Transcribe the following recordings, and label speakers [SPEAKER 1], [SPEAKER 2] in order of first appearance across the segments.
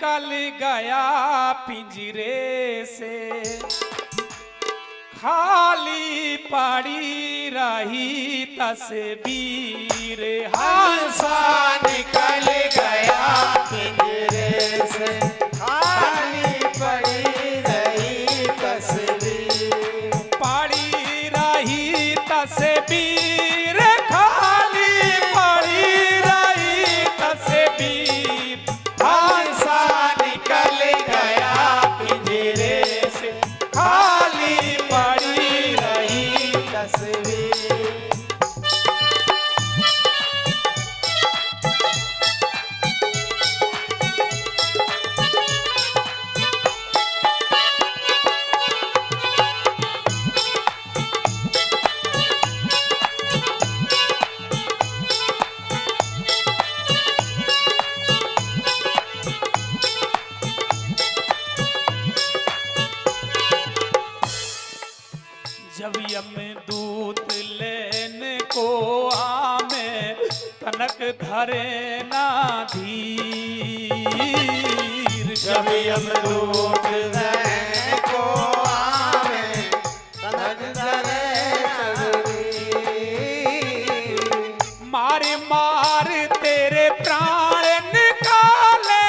[SPEAKER 1] निकल गया पिंजरे से, खाली पड़ी रही तस्वीर।
[SPEAKER 2] हंसा निकल गया पिंजरे से, खाली पड़ी रही तस्वीर।
[SPEAKER 1] पड़ी रही तस्वीर, खाली पड़ी रही तस्वीर।
[SPEAKER 2] हंसा निकल गया पिंजरे से, खाली पड़ी रही तस्वीर।
[SPEAKER 1] जब यमदूत लेने को आमे, तनक धरे ना धीर।
[SPEAKER 2] जब यमदूत लेने को आवे, तनक धरे ना धीर।
[SPEAKER 1] मार मार तेरे प्राण निकाले,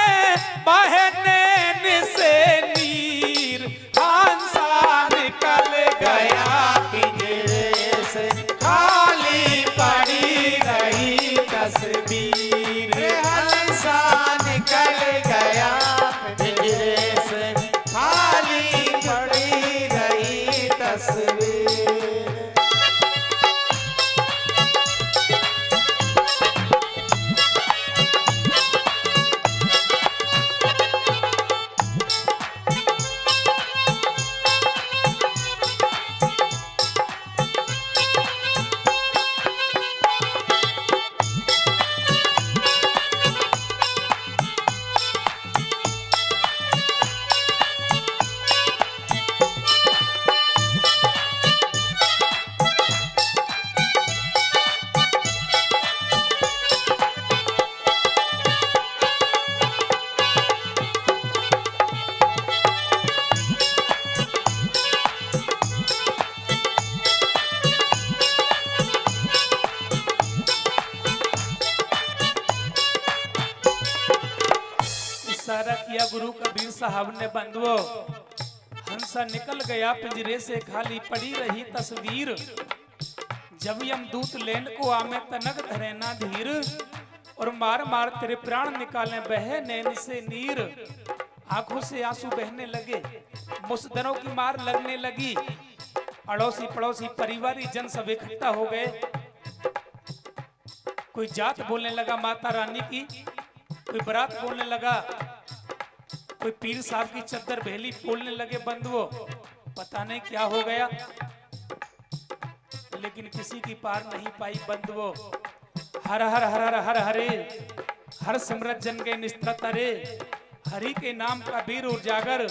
[SPEAKER 1] बहने से नीर।
[SPEAKER 2] हंसा निकल गया पिंजरे से, खाली पड़ी रही तस्वीर। हंसा निकल गया पिंजरे से, खाली पड़ी रही तस्वीर।
[SPEAKER 1] इशारा किया गुरु कबीर साहब ने, बंधुओं हंसा निकल गया पिंजरे से, खाली पड़ी रही तस्वीर। जब यमदूत लेन को आमे, तनक धरे ना धीर। और मार मार तेरे प्राण निकाले, बहे नैन से नीर। आंखों से आंसू बहने लगे, मुसदरों की मार लगने लगी। अड़ोसी पड़ोसी परिवारी जन सब इकट्ठा हो गए। कोई जात बोलने लगा माता रानी की, कोई बारात बोलने लगा, कोई पीर साहब की चद्दर भेली बोलने लगे। बंधुओं पता नहीं क्या हो गया, लेकिन किसी की पार नहीं पाई। बंधुओं हर हर हर हर हर हरे, हर सिमरत जन के निस्तरत हरे। हरि के नाम का वीर उजागर,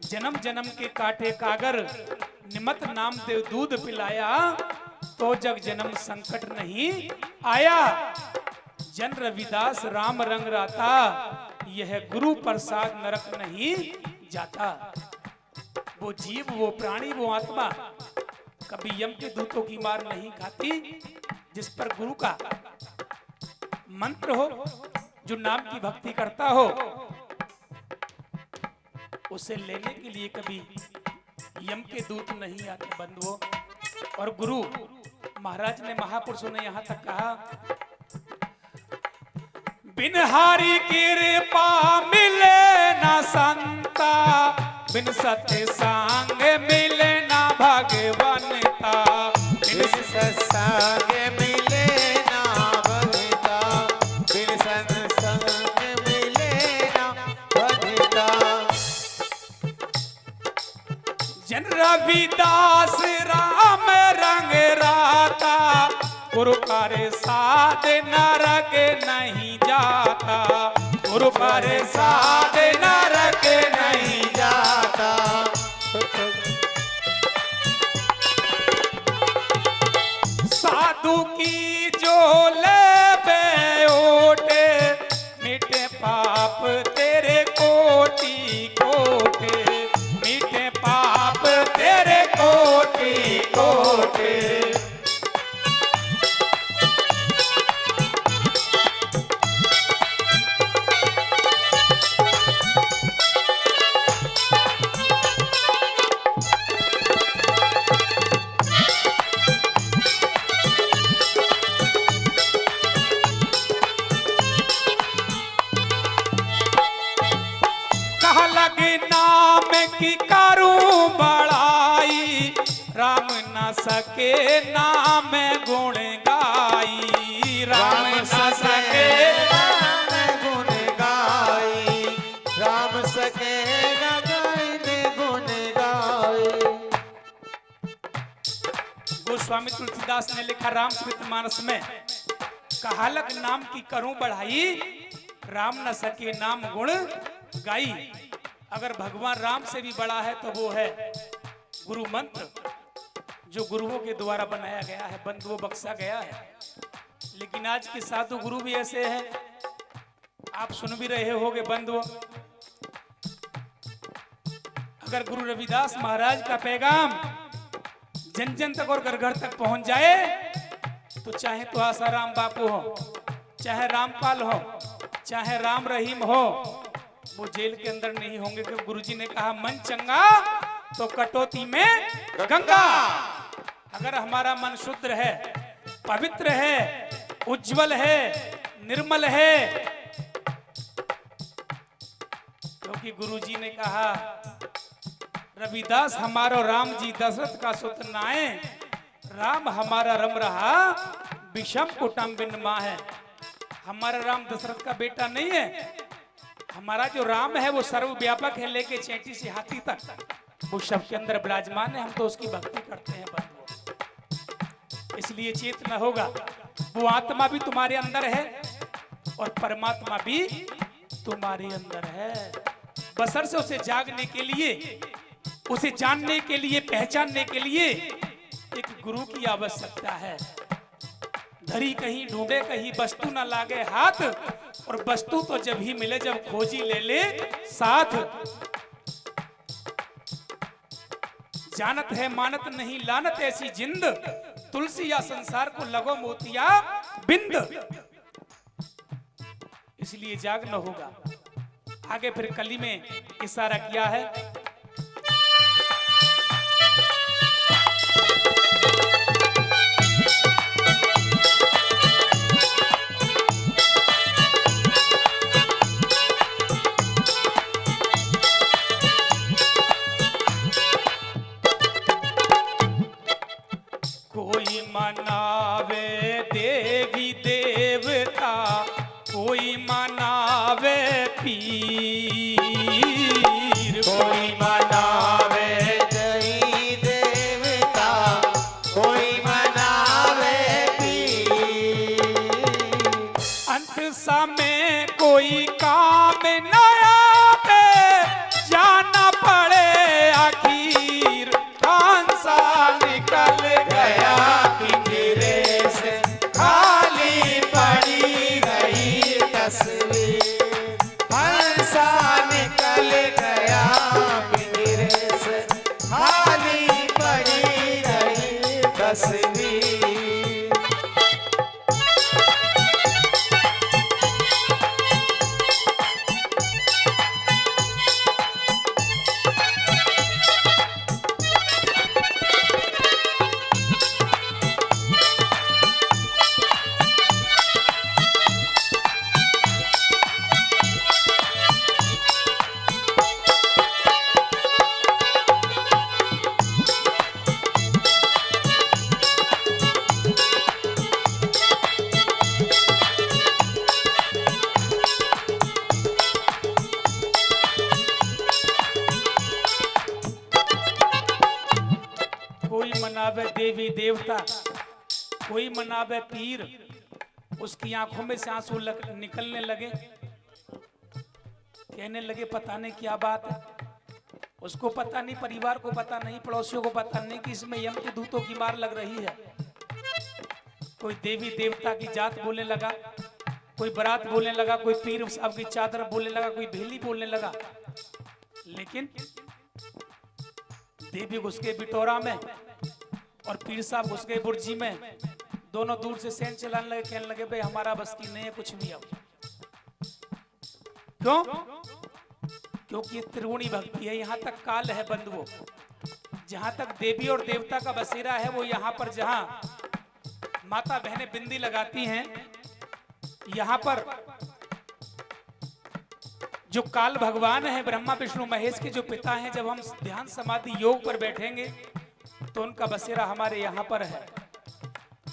[SPEAKER 1] जन्म जन्म के काटे कागर। निमत नाम देव दूध पिलाया, तो जग जन्म संकट नहीं आया। जन रविदास राम रंग राता, यह गुरु प्रसाद नरक नहीं जाता। वो जीव, वो प्राणी, वो आत्मा कभी यम के दूतों की मार नहीं खाती। जिस पर गुरु का मंत्र हो, जो नाम की भक्ति करता हो, उसे लेने के लिए कभी यम के दूत नहीं आते। बंधुओं और गुरु महाराज ने, महापुरुषों ने यहां तक कहा, बिन हारी कृपा मिले ना संता, बिन सत्य संग मिले ना भगवनता।
[SPEAKER 2] बिन सत्संग मिले ना भगता, बिन सत्संग मिले ना भगता।
[SPEAKER 1] जन रविदास राम रंग राता, गुरु करे साध नरक नहीं जाता। गुरु करे साध नरक नहीं जाता। साधु की जो ले बे ओटे, मिटे पाप तेरे को अलग नाम की करूं बड़ाई, राम न सके नाम गुण गाई, राम न सके
[SPEAKER 2] नाम गुण गाई, राम सके न गायन गुण गाई।
[SPEAKER 1] गोस्वामी तुलसीदास ने लिखा रामचरितमानस में, कहालक नाम की करूं बढ़ाई, राम न सके नाम गुण गाई। अगर भगवान राम से भी बड़ा है तो वो है गुरु मंत्र, जो गुरुओं के द्वारा बनाया गया है, बंधुओं बख्शा गया है। लेकिन आज के साधु गुरु भी ऐसे हैं, आप सुन भी रहे होगे बंधुओं। अगर गुरु रविदास महाराज का पैगाम जन जन तक और घर घर तक पहुंच जाए, तो चाहे तो आसाराम बापू हो, चाहे रामपाल हो, चाहे राम रहीम हो, वो जेल के अंदर नहीं होंगे। क्योंकि गुरुजी ने कहा मन चंगा तो कटौती में गंगा। अगर हमारा मन शुद्ध है, पवित्र है, उज्जवल है, निर्मल है, क्योंकि गुरुजी ने कहा रविदास हमारो राम जी दशरथ का सुत नाए, राम हमारा रम रहा विषम कुटुंबिन माँ है। हमारा राम दशरथ का बेटा नहीं है, हमारा जो राम है वो सर्वव्यापक है, लेके चेंटी से हाथी तक वो सबके अंदर विराजमान है। हम तो उसकी भक्ति करते हैं बंधुओं, इसलिए चेतना होगा। वो आत्मा भी तुम्हारे अंदर है और परमात्मा भी तुम्हारे अंदर है। बसर से उसे जागने के लिए, उसे जानने के लिए, पहचानने के लिए एक गुरु की आवश्यकता है। धरी कहीं ढूंढे कहीं वस्तु न लागे हाथ, और वस्तु तो जब ही मिले जब खोजी ले ले साथ। जानत है मानत नहीं लानत ऐसी जिंद, तुलसी या संसार को लगो मोतिया बिंद। इसलिए जागना होगा। आगे फिर कली में इशारा किया है, कोई मनावे देवी देवता, कोई मनावे पीर,
[SPEAKER 2] कोई मनावे देवी देवता, कोई मनावे पीर।
[SPEAKER 1] अंत समय कोई काम न आवे, जाना पड़े आखिर, कांसा निकल
[SPEAKER 2] गया पिंजरे से, खाली पड़ी गई तस्वीर। हंसा निकल गया पिंजरे से, खाली पड़ी गई तस्वीर।
[SPEAKER 1] कोई मनावे देवी देवता, कोई मनावे पीर। उसकी आंखों में से आंसू निकलने लगे, कहने लगे पता नहीं क्या बात है। उसको पता नहीं, परिवार को पता नहीं, पड़ोसियों को पता नहीं कि इसमें यम के दूतों की मार लग रही है। कोई देवी देवता की जात बोलने लगा, कोई बारात बोलने लगा, कोई पीर साहब की चादर बोलने लगा, कोई भेली बोलने लगा। लेकिन देवी घुस गए बिटोरा में और पीर साहब घुस गए बुर्जी में। दोनों दूर से सेन चलाने लगे, कहने लगे भाई हमारा बस की नहीं है कुछ भी। अब क्यों? क्योंकि ये त्रिगुणी भक्ति है। यहाँ तक काल है बंधुओं, जहां तक देवी और देवता का बसेरा है वो यहाँ पर, जहां माता बहनें बिंदी लगाती हैं, यहाँ पर जो काल भगवान है, ब्रह्मा विष्णु महेश के जो पिता हैं, जब हम ध्यान समाधि योग पर बैठेंगे तो उनका बसेरा हमारे यहाँ पर है।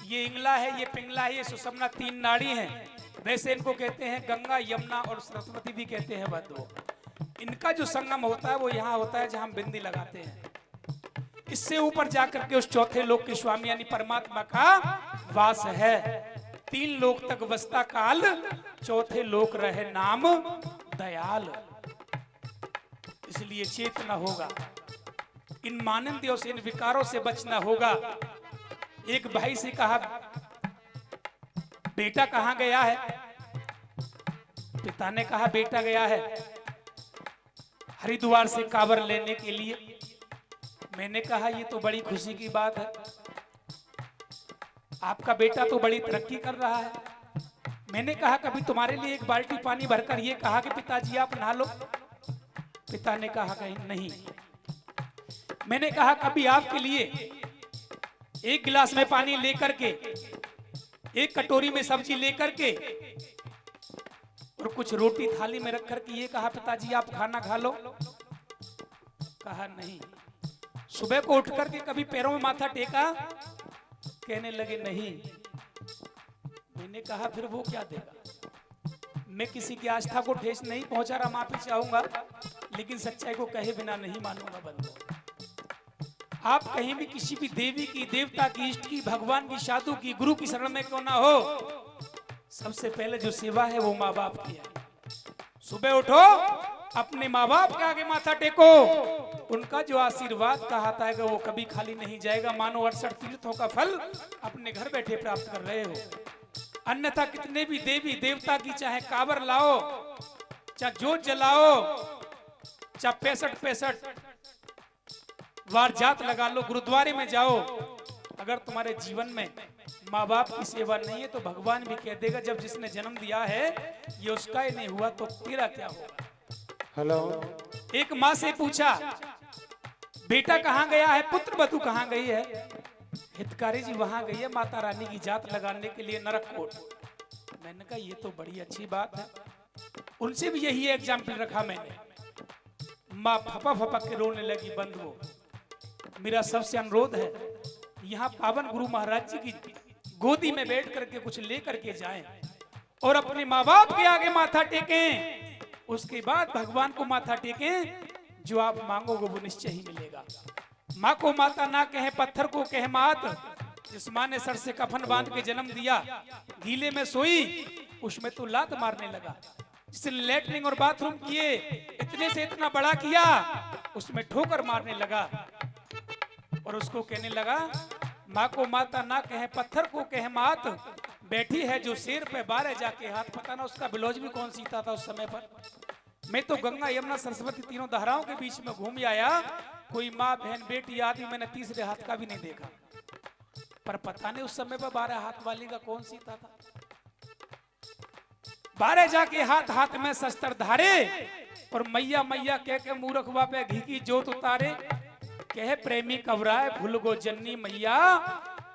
[SPEAKER 1] ये इंगला है, ये पिंगला है, ये सुषुम्ना, 3 नाड़ी हैं। वैसे इनको कहते हैं गंगा, यमुना और सरस्वती भी कहते हैं बंधुओं। इनका जो संगम होता है वो यहाँ होता है जहाँ हम बिंदी लगाते हैं। इससे ऊपर जाकर के उस चौथे लोक के स्वामी यानी परमात्मा का वास है। 3 लोक तक बसता काल, चौथे लोक रहे नाम दयाल। इसलिए चेतना होगा, इन मानंदियों से, इन विकारों से बचना होगा। एक भाई से कहा, बेटा कहां गया है? पिता ने कहा, बेटा गया है हरिद्वार से कांवर लेने के लिए। मैंने कहा, ये तो बड़ी खुशी की बात है, आपका बेटा तो बड़ी तरक्की कर रहा है। मैंने कहा, कभी तुम्हारे लिए एक बाल्टी पानी भरकर ये कहा कि पिताजी आप नहा लो? पिता ने कहा, कहीं नहीं। मैंने कहा, कभी आपके लिए एक गिलास में पानी लेकर के, एक कटोरी में सब्जी लेकर के और कुछ रोटी थाली में रख करके ये कहा, पिताजी आप खाना खा लो? कहा नहीं। सुबह को उठ करके कभी पैरों में माथा टेका? कहने लगे नहीं। मैंने कहा, फिर वो क्या देगा? मैं किसी की आस्था को ठेस नहीं पहुंचा रहा, माफी चाहूंगा, लेकिन सच्चाई को कहे बिना नहीं मानूंगा बंधु। आप कहीं भी किसी भी देवी की, देवता की, इष्ट की, भगवान की, साधु की, गुरु की शरण में क्यों ना हो, सबसे पहले जो सेवा है वो माँ बाप की है। सुबह उठो, अपने माँ बाप के आगे माथा टेको, उनका जो आशीर्वाद कहा था कि वो कभी खाली नहीं जाएगा। मानो 68 तीर्थों का फल अपने घर बैठे प्राप्त कर रहे हो। अन्यथा कितने भी देवी देवता की चाहे कांवर लाओ, चाहे जोत जलाओ, चाहे 65 वार जात लगा लो, गुरुद्वारे में जाओ, अगर तुम्हारे जीवन में माँ बाप की सेवा नहीं है तो भगवान भी कह देगा, जब जिसने जन्म दिया है ये उसका ही नहीं हुआ तो तेरा क्या होगा।
[SPEAKER 2] हेलो।
[SPEAKER 1] एक माँ से पूछा, बेटा कहाँ गया है? पुत्र वधू कहाँ गई है? हितकारी जी वहां गई है माता रानी की जात लगाने के लिए नरककोट। मैंने कहा, ये तो बड़ी अच्छी बात है। उनसे भी यही एग्जाम्पल रखा मैंने। माँ फपा फपा के रोने लगी। बंधुओं, मेरा सबसे अनुरोध है, यहाँ पावन गुरु महाराज जी की गोदी में बैठ करके कुछ लेकर के जाएं और अपने माँ बाप के आगे माथा टेकें। उसके बाद भगवान को माथा टेकें, जो आप मांगोगे वो निश्चय ही मिलेगा। माँ को माता ना कहे, पत्थर को कहे मात। जिस माँ ने सर से कफन बांध के जन्म दिया, गीले में सोई, उसमें तो लात मारने लगा। जिसने लेटरिन और बाथरूम किए, इतने से इतना बड़ा किया, उसमें ठोकर मारने लगा और उसको कहने लगा, माँ को माता ना कहे, पत्थर को कहे मात। बैठी है जो शेर पे 12 जाके हाथ। पता ना उसका ब्लाउज भी कौन सीता था उस समय पर। मैं तो गंगा यमुना सरस्वती तीनों धाराओं के बीच में घूम आया, कोई माँ बहन बेटी आदि मैंने तीसरे हाथ का भी नहीं देखा। पर पता नहीं उस समय पर 12 हाथ वाली का कौन सीता था। 12 जाके हाथ हाथ में शस्त्र धारे और मैया मैया कह के मूर्ख बापे घी की जोत उतारे। कहे प्रेमी कवराए भूल गो जन्नी मैया,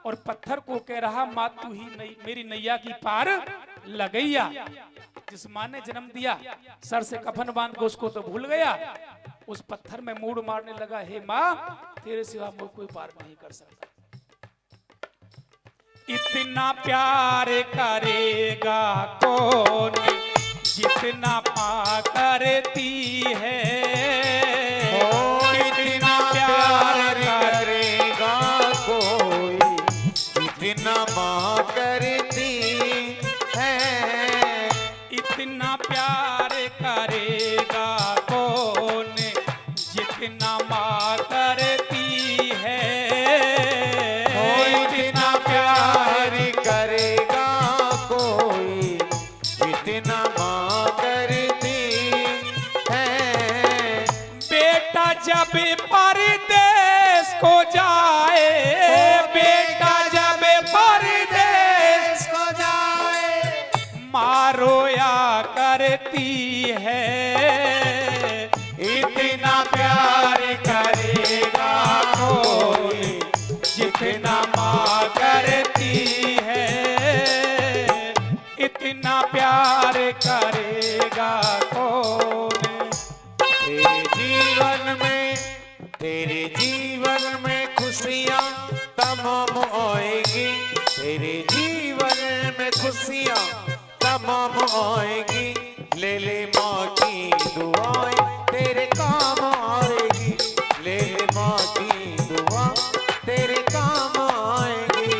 [SPEAKER 1] और पत्थर को कह रहा, माँ तू ही मेरी नैया की पार लगैया। जिस माँ ने जन्म दिया, सर से कफन बांध को उसको तो भूल गया, उस पत्थर में मूड मारने लगा, हे माँ तेरे सिवा वो कोई पार नहीं कर सकता। इतना प्यार करेगा कौन जितना माँ करती है।
[SPEAKER 2] इतना प्यार करेगा कोई जितना माँ करती है।
[SPEAKER 1] इतना प्यार करेगा कौन जितना माँ करती है।
[SPEAKER 2] इतना प्यार करेगा कोई जितना माँ करती है।
[SPEAKER 1] बेटा जब परदेश को जाए, बेटा जब परदेश
[SPEAKER 2] को जाए,
[SPEAKER 1] माँ रोया करती है।
[SPEAKER 2] इतना प्यार करेगा कोई
[SPEAKER 1] जितना माँ करती है। इतना प्यार करेगा कौन
[SPEAKER 2] आएगी, ले ले माँ की दुआएं तेरे काम आएगी, ले ले माँ की दुआ तेरे काम आएगी।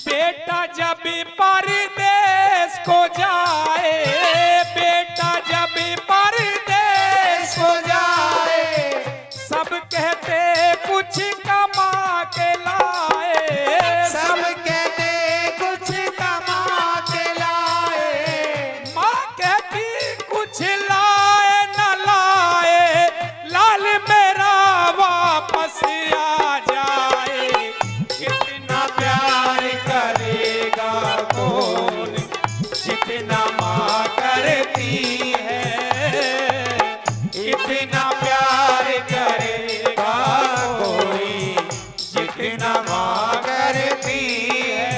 [SPEAKER 1] बेटा जब परदेश को जाए, बेटा जब परदेश को जाए, सब कहते कुछ कमा के लाए,
[SPEAKER 2] सब कहते कुछ कमा के लाए,
[SPEAKER 1] माँ कहती कुछ लाए न लाए, लाल मेरा वापस आ जाए।
[SPEAKER 2] कितना प्यार करेगा कौन जितना माँ करती है, इतना प्यार करेगा कोई जितना माँ करती है।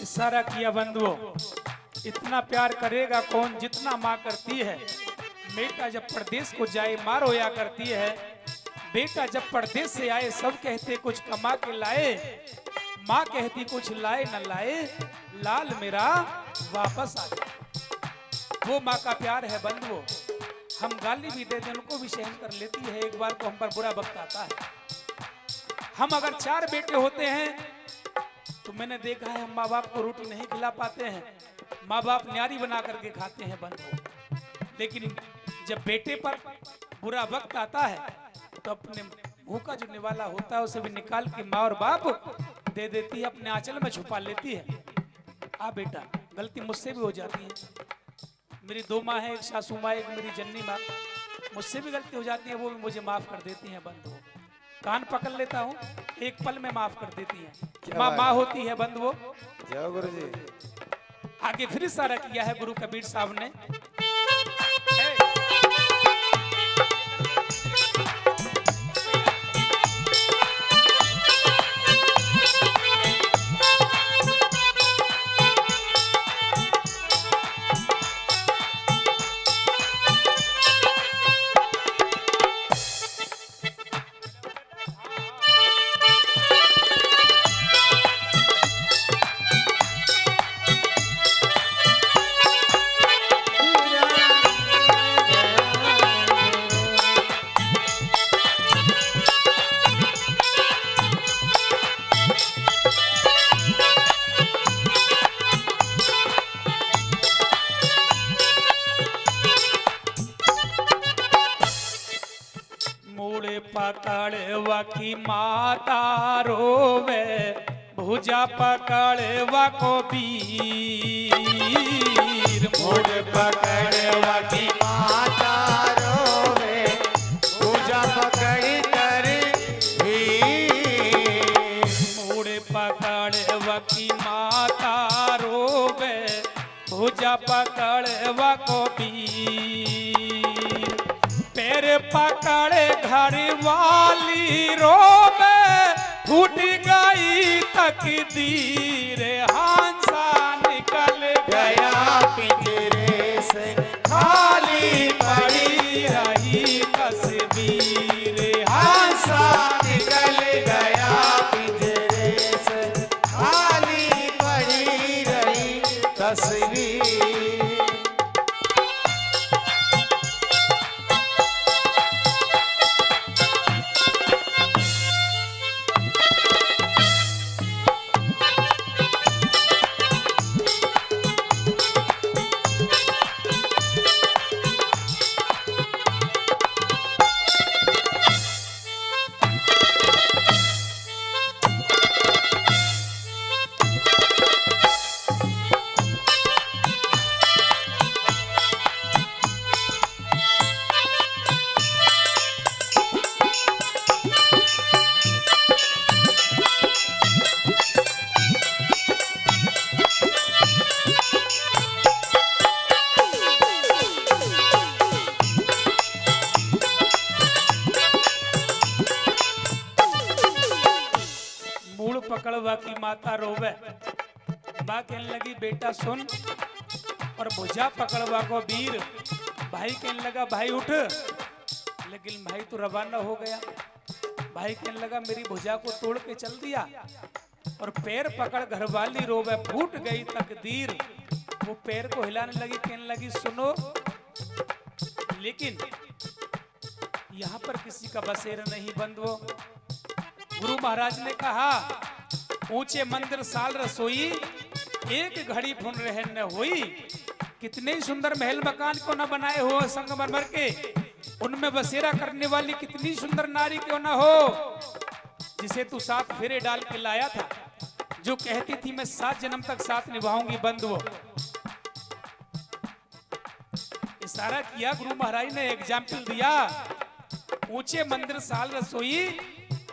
[SPEAKER 1] इशारा किया बंधुओं, इतना प्यार करेगा कौन जितना माँ करती है। बेटा जब परदेश को जाए माँ रोया करती है, बेटा जब परदेश से आए सब कहते कुछ कमा के लाए, माँ कहती कुछ लाए न लाए, लाल मेरा वापस आ जाए। वो माँ का प्यार है बंधुओं। हम गाली भी दे दें उनको भी सहन कर लेती है, एक बार को हम पर बुरा वक्त आता है। हम अगर 4 बेटे होते हैं तो मैंने देखा है हम माँ बाप को रोटी नहीं खिला पाते हैं, माँ बाप न्यारी बना करके खाते हैं बंधु। लेकिन जब बेटे पर बुरा वक्त आता है तो अपने मुंह का जो निवाला होता है उसे भी निकाल के माँ और बाप दे देती है, अपने आंचल में छुपा लेती है। आ बेटा, गलती मुझसे भी हो जाती है, मेरी 2 माँ है, एक सासू माँ एक मेरी जन्नी माँ, मुझसे भी गलती हो जाती है, वो भी मुझे माफ कर देती हैं बंधु। कान पकड़ लेता हूँ, एक पल में माफ कर देती है। माँ माँ होती है बंधु।
[SPEAKER 2] जय गुरु जी।
[SPEAKER 1] आगे फिर इशारा किया है गुरु कबीर साहब ने। पकड़वा की माता रोवे, भुजा पकड़वा को वीर।
[SPEAKER 2] मुझ पकड़वा की माता रोवे, भुजा पकड़ी कर वीर।
[SPEAKER 1] मुड़ पकड़वा की माता रोवे, भुजा पकड़वा को वीर। पैर पकड़े घर वाली रोवे, फूट गई तकदीर। हांसा निकल
[SPEAKER 2] गया पिंजरे से, खाली पड़ी
[SPEAKER 1] रही तस्वीर।
[SPEAKER 2] हांसा निकल बसरी।
[SPEAKER 1] मूल पकड़वा की माता रोवे। माँ कहने लगी बेटा सुन, और भुजा पकड़वा को वीर। भाई कहने लगा भाई उठ, लेकिन भाई तो रवाना हो गया। भाई कहने लगा मेरी भुजा को तोड़ के चल दिया। और पैर पकड़ घरवाली रोवे, फूट गई तकदीर। वो पैर को हिलाने लगी, कहने लगी सुनो, लेकिन यहाँ पर किसी का बसेरा नहीं बंधुओं। गुरु महाराज ने कहा ऊंचे मंदिर साल रसोई, एक घड़ी फुन रहन न होई। कितने ही सुंदर महल मकान को न बनाए हो संगमरमर के, उनमें बसेरा करने वाली कितनी सुंदर नारी क्यों ना हो, जिसे तू 7 फेरे डाल के लाया था, जो कहती थी मैं 7 जन्म तक साथ निभाऊंगी बंधुओं। इशारा किया गुरु महाराज ने, एग्जाम्पल दिया। ऊंचे मंदिर साल रसोई,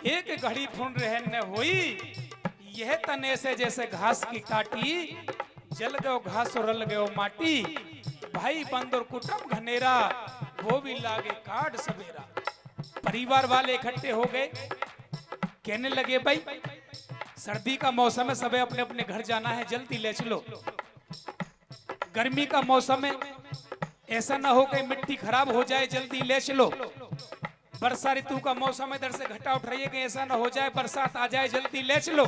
[SPEAKER 1] एक घड़ी फुन रहन न होई। यह तने से जैसे घास की काटी, जल गयो घास और रल गयो माटी। भाई बंद और कुटुंब घनेरा, वो भी लागे काट सवेरा। परिवार वाले इकट्ठे हो गए, कहने लगे भाई सर्दी का मौसम है, सबे अपने अपने घर जाना है, जल्दी ले चलो। गर्मी का मौसम है, ऐसा ना हो कि मिट्टी खराब हो जाए, जल्दी ले चलो। वर्षा ऋतु का मौसम है, इधर से घटा उठ रही है कि ऐसा ना हो जाए बरसात आ जाए, जल्दी ले चलो।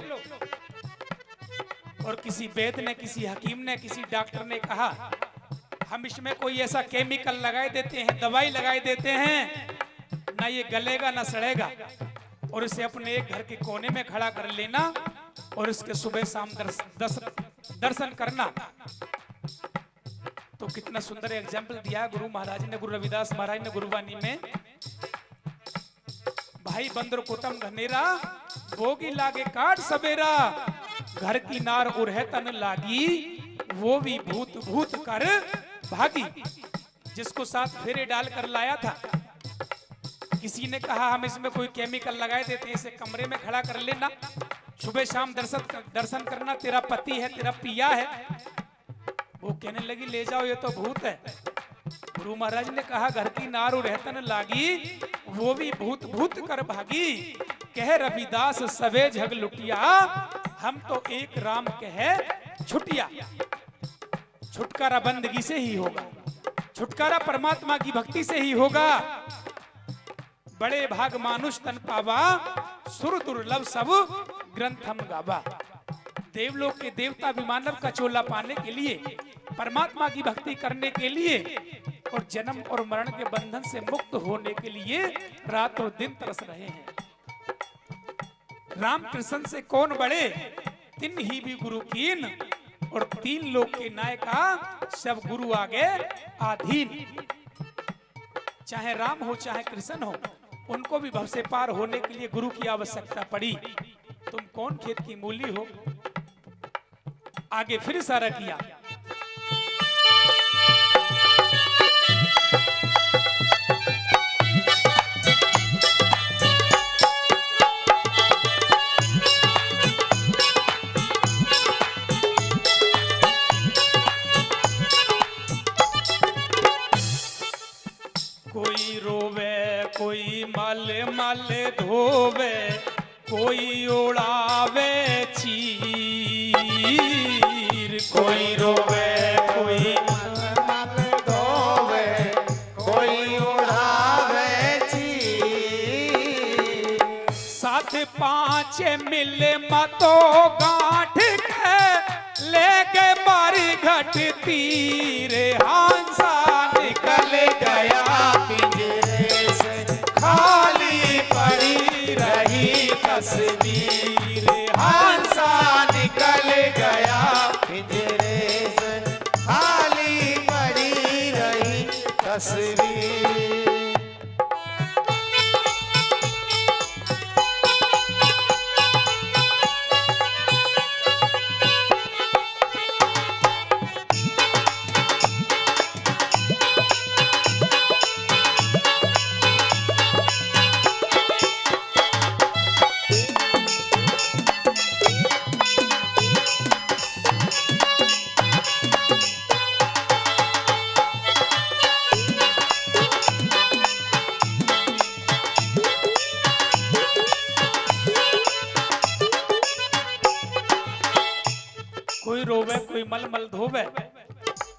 [SPEAKER 1] और किसी वैद्य ने, किसी हकीम ने, किसी डॉक्टर ने कहा हम इसमें कोई ऐसा केमिकल लगाए देते हैं, दवाई लगाए देते हैं, ना ये गलेगा ना सड़ेगा, और इसे अपने एक घर के कोने में खड़ा कर लेना और इसके सुबह शाम दर्शन करना। तो कितना सुंदर एग्जाम्पल दिया गुरु महाराज ने, गुरु रविदास महाराज ने गुरुवाणी में। भाई बंदर कुटुंब घनेरा, भोगी लागे काट सवेरा। घर की नार उरह तन लागी, वो भी भूत भूत कर भागी। जिसको 7 फेरे डाल कर लाया था, किसी ने कहा हम इसमें कोई केमिकल लगाए देते हैं, इसे कमरे में खड़ा कर लेना, सुबह शाम दर्शन करना, तेरा पति है, तेरा पिया है। वो कहने लगी ले जाओ, ये तो भूत है। गुरु महाराज ने कहा घर की नार उरह तन लागी, वो भी भूत भूत कर भागी। कह रविदास सवे झग लुटिया, हम तो एक राम कहे छुटिया। छुटकारा बंदगी से ही होगा, छुटकारा परमात्मा की भक्ति से ही होगा। बड़े भाग मानुष तन पावा, सुर दुर्लभ सब ग्रंथ हम गावा। देवलोक के देवता भी मानव का चोला पाने के लिए, परमात्मा की भक्ति करने के लिए और जन्म और मरण के बंधन से मुक्त होने के लिए रात और दिन तरस रहे हैं। राम कृष्ण से कौन बड़े, तिन ही भी गुरु कीन, और 3 लोक के नायका सब गुरु आगे आधीन। चाहे राम हो चाहे कृष्ण हो, उनको भी भव से पार होने के लिए गुरु की आवश्यकता पड़ी। तुम कौन खेत की मूली हो। आगे फिर इशारा किया, कोई रोवे कोई माले माले धोवे, कोई उड़ावे चीर। कोई रोवे कोई
[SPEAKER 2] माले धोवे, कोई उड़ावे चीर।
[SPEAKER 1] 7-5 मिले मतो गांठ के, ले गए बारी घट तीर हांसा निकल गया
[SPEAKER 2] पिंजरे से
[SPEAKER 1] खाली पड़ी रही तस्वीर हांसा निकल गया।
[SPEAKER 2] पिंजरे से खाली पड़ी रही तस्वीर।
[SPEAKER 1] कोई रोवे कोई मलमल धोवे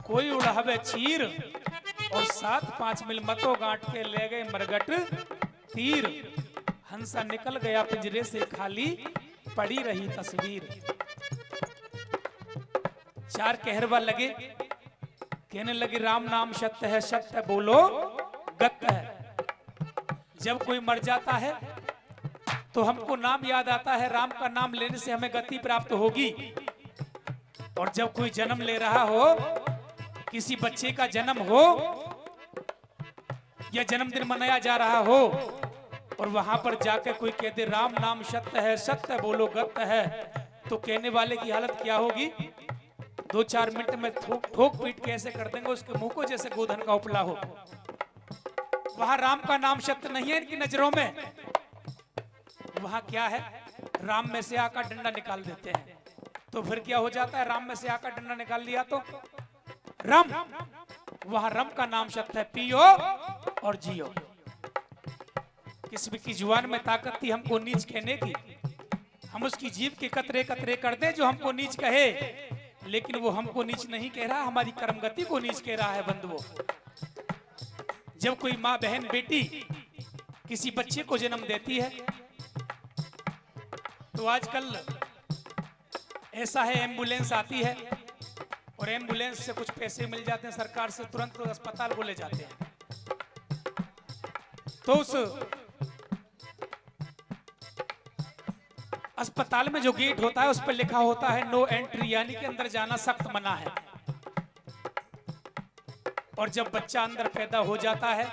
[SPEAKER 1] कोई उड़ावे चीर और 7-5 मिल मतो गांठ के ले गए मरगट तीर। हंसा निकल गया पिंजरे से खाली पड़ी रही तस्वीर। 4 कहरवा लगे कहने लगे राम नाम सत्य है सत्य बोलो गत्य है। जब कोई मर जाता है तो हमको नाम याद आता है, राम का नाम लेने से हमें गति प्राप्त होगी। और जब कोई जन्म ले रहा हो, किसी बच्चे का जन्म हो या जन्मदिन मनाया जा रहा हो और वहां पर जाकर कोई कह दे राम नाम सत्य है सत्य बोलो गत्य है, तो कहने वाले की हालत क्या होगी? 2-4 मिनट में ठोक पीट के ऐसे कर देंगे उसके मुंह को जैसे गोधन का उपला हो। वहां राम का नाम सत्य नहीं है इनकी नजरों में। वहां क्या है? राम में से आकर डंडा निकाल देते हैं। तो फिर क्या हो जाता है? राम में से आकर डंडा निकाल लिया तो रम, वहां रम का नाम सत्य है, पियो और जियो। किसी की जुबान में ताकत थी हमको नीच कहने की, हम उसकी जीभ के कतरे कतरे कर दे जो हमको नीच कहे, लेकिन वो हमको नीच नहीं कह रहा, हमारी कर्मगति को नीच कह रहा है बंधुओं। जब कोई माँ बहन बेटी किसी बच्चे को जन्म देती है तो आजकल ऐसा है एम्बुलेंस आती है और एम्बुलेंस से कुछ पैसे मिल जाते हैं सरकार से, तुरंत तो अस्पताल को ले जाते हैं। तो उस अस्पताल में जो गेट होता है उस पर लिखा होता है नो एंट्री, यानी कि अंदर जाना सख्त मना है। और जब बच्चा अंदर पैदा हो जाता है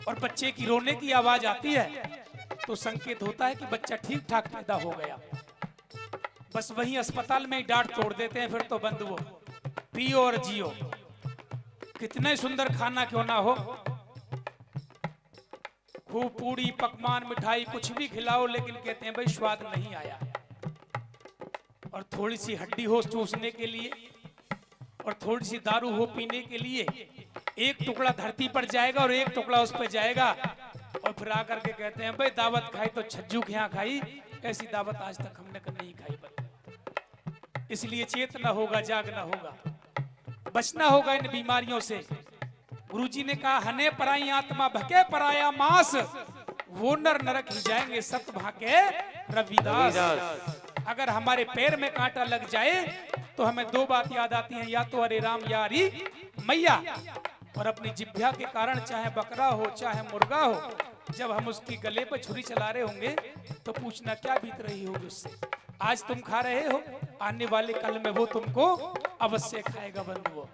[SPEAKER 1] और बच्चे की रोने की आवाज आती है तो संकेत होता है कि बच्चा ठीक ठाक पैदा हो गया। बस वही अस्पताल में ही डांट तोड़ देते हैं फिर तो बंधुओं, पियो और जियो। कितने सुंदर खाना क्यों ना हो, खूब पूड़ी पकवान मिठाई कुछ भी खिलाओ, लेकिन कहते हैं भाई स्वाद नहीं आया। और थोड़ी सी हड्डी हो चूसने के लिए और थोड़ी सी दारू हो पीने के लिए, एक टुकड़ा धरती पर जाएगा और एक टुकड़ा उस पर जाएगा और फिर आकर के कहते हैं भाई दावत खाई तो छज्जू के यहाँ खाई, ऐसी दावत आज तक हमने नहीं खाई। इसलिए चेतना होगा, जागना होगा, बचना होगा इन बीमारियों से। गुरुजी ने कहा हने पराई आत्मा भके पराया मास, वो नर नरक ही जाएंगे सत भाके रविदास। अगर हमारे पैर में कांटा लग जाए तो हमें 2 बात याद आती हैं, या तो अरे राम या हरी मैया। और अपनी जिभ्या के कारण चाहे बकरा हो चाहे मुर्गा हो, जब हम उसकी गले पर छुरी चला रहे होंगे तो पूछना क्या बीत रही होगी उससे। आज तुम खा रहे हो, आने वाले कल में वो तुमको अवश्य खाएगा बंधुओं।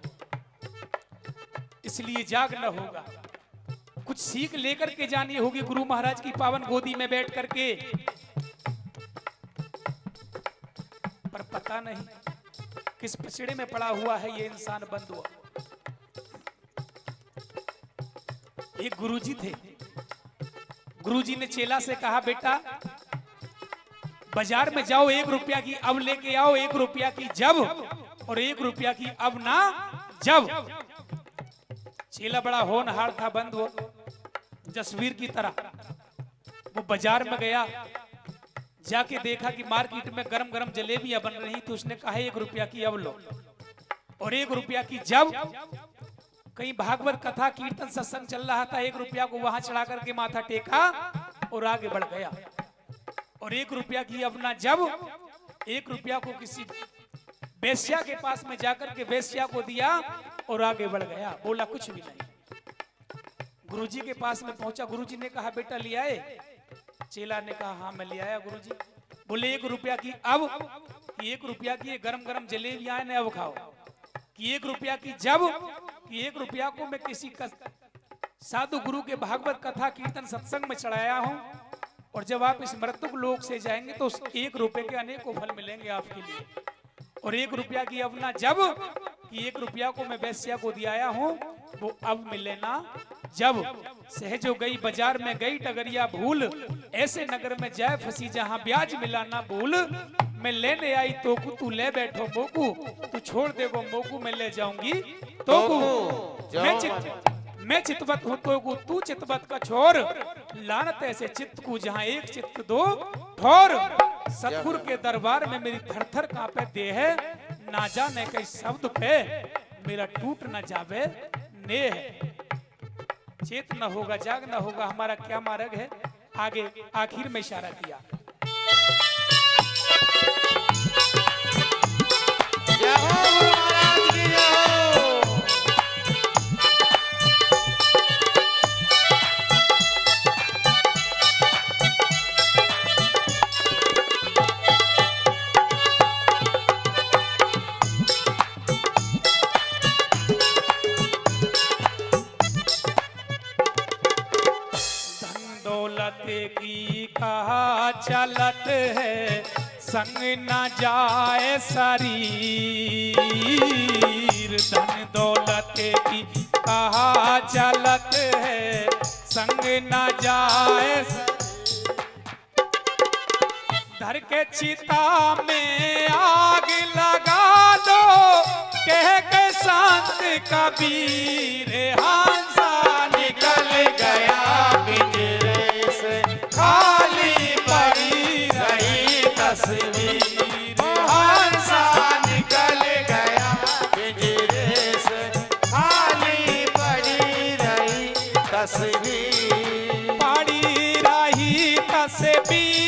[SPEAKER 1] इसलिए जागना होगा, कुछ सीख लेकर के जानी होगी गुरु महाराज की पावन गोदी में बैठ करके। पर पता नहीं किस पचड़े में पड़ा हुआ है ये इंसान बंधुओं। एक गुरुजी थे, गुरुजी ने चेला से कहा बेटा बाजार में जाओ, 1 रुपया की अब लेके आओ, 1 रुपया की जब और 1 रुपया की अब ना जब। चेला बड़ा होनहार था बंधुओं, जसवीर की तरह। वो बाजार में गया, जाके देखा कि मार्केट में गरम गरम जलेबियां बन रही थी। उसने कहा 1 रुपया की अब लो और 1 रुपया की जब। कहीं भागवत कथा कीर्तन सत्संग चल रहा था, 1 रुपया को वहां चढ़ा करके माथा टेका और आगे बढ़ गया। और 1 रुपया की अब ना जब, 1 रुपया को किसी वेश्या के पास में जाकर के वेश्या को दिया और आगे बढ़ गया, बोला कुछ भी नहीं। गुरुजी के पास में पहुंचा, गुरुजी ने कहा बेटा ले आए? चेला ने कहा हाँ मैं ले आया गुरुजी। बोले 1 रुपया की, अब कि 1 रुपया की गरम गरम जलेबियां ने अब खाओ, कि 1 रुपया की जब, कि 1 रुपया को मैं किसी साधु गुरु के भागवत कथा कीर्तन सत्संग में चढ़ाया हूं, और जब आप इस मृतक लोक से जाएंगे तो उस 1 रुपए के अनेकों फल मिलेंगे आपके लिए। और 1 रुपया की अब ना जब, कि 1 रुपया को मैं वैश्या को दिया हूं, वो अब मिले ना जब। सहजो गई बाजार में गई टगरिया भूल, ऐसे नगर में जाए फंसी जहां ब्याज मिला ना भूल। मैं लेने आई तोकू, तू ले बैठो मोकू, तू छोड़ देगो मोकू, मैं ले जाऊंगी तोकू। मैं चितवत हूँ तोकू, तू चितवत का छोर, लानत ऐसे चित्त को जहां एक चित्त दो ठोर। सतगुरु के दरबार में मेरी थरथर कांपे देह, ना जाने कई शब्द पे मेरा टूट न जावे नेह। चेत न होगा, जाग न होगा, हमारा क्या मार्ग है? आगे आखिर में इशारा किया।
[SPEAKER 2] जय हो गुरु महाराज की जय हो।
[SPEAKER 1] की कहा चलत है, संग न जाए शरीर। धन दौलत की कहा चलत है, संग न जाए धर के चिता में आग लगा दो, कह के संत कबीर हंसा निकल गया पिंजरे से, खाली पड़ी रही तस्वीर। हंसा निकल गया पिंजरे से, खाली पड़ी रही तस्वीर। पड़ी रही तस्वीर